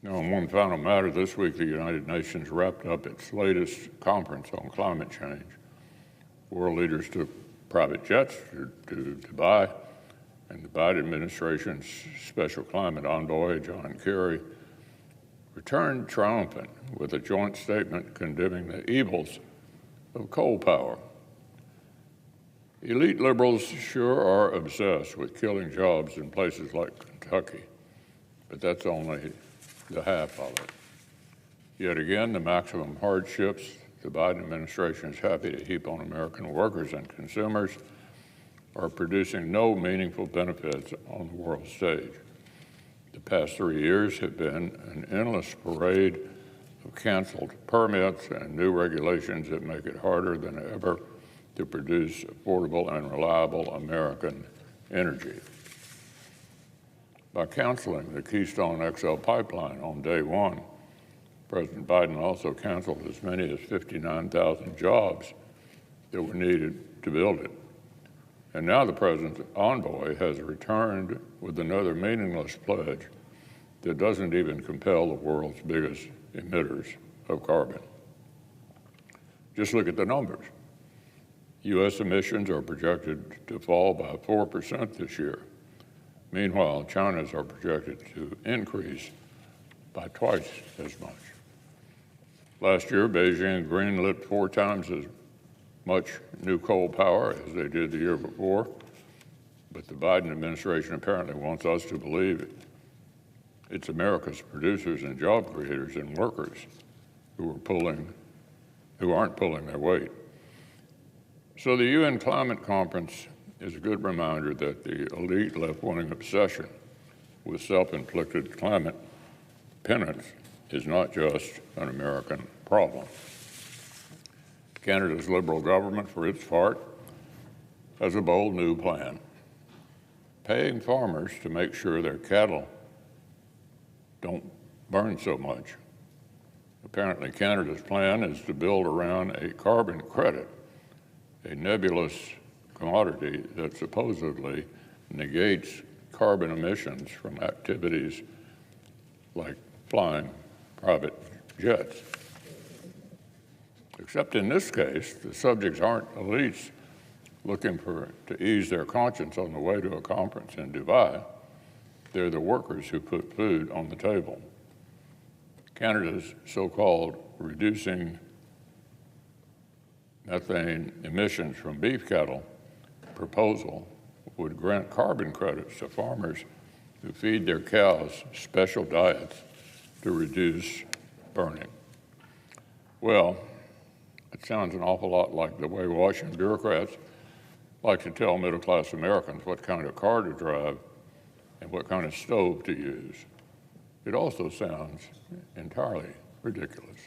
Now, on one final matter, this week the United Nations wrapped up its latest conference on climate change. World leaders took private jets to Dubai, and the Biden administration's special climate envoy, John Kerry, returned triumphant with a joint statement condemning the evils of coal power. Elite liberals sure are obsessed with killing jobs in places like Kentucky, but that's only the half of it. Yet again, the maximum hardships the Biden administration is happy to heap on American workers and consumers are producing no meaningful benefits on the world stage. The past 3 years have been an endless parade of canceled permits and new regulations that make it harder than ever to produce affordable and reliable American energy. By canceling the Keystone XL pipeline on day one, President Biden also canceled as many as 59,000 jobs that were needed to build it. And now the president's envoy has returned with another meaningless pledge that doesn't even compel the world's biggest emitters of carbon. Just look at the numbers. U.S. emissions are projected to fall by 4% this year. Meanwhile, China's are projected to increase by twice as much. Last year, Beijing greenlit 4 times as much new coal power as they did the year before, but the Biden administration apparently wants us to believe it's America's producers and job creators and workers who aren't pulling their weight. So the UN Climate Conference is a good reminder that the elite left-wing obsession with self-inflicted climate penance is not just an American problem. Canada's Liberal government, for its part, has a bold new plan, paying farmers to make sure their cattle don't burn so much. Apparently, Canada's plan is to build around a carbon credit, a nebulous commodity that supposedly negates carbon emissions from activities like flying private jets. Except in this case, the subjects aren't elites looking to ease their conscience on the way to a conference in Dubai. They're the workers who put food on the table. Canada's so-called reducing methane emissions from beef cattle proposal would grant carbon credits to farmers who feed their cows special diets to reduce burning. Well, it sounds an awful lot like the way Washington bureaucrats like to tell middle-class Americans what kind of car to drive and what kind of stove to use. It also sounds entirely ridiculous.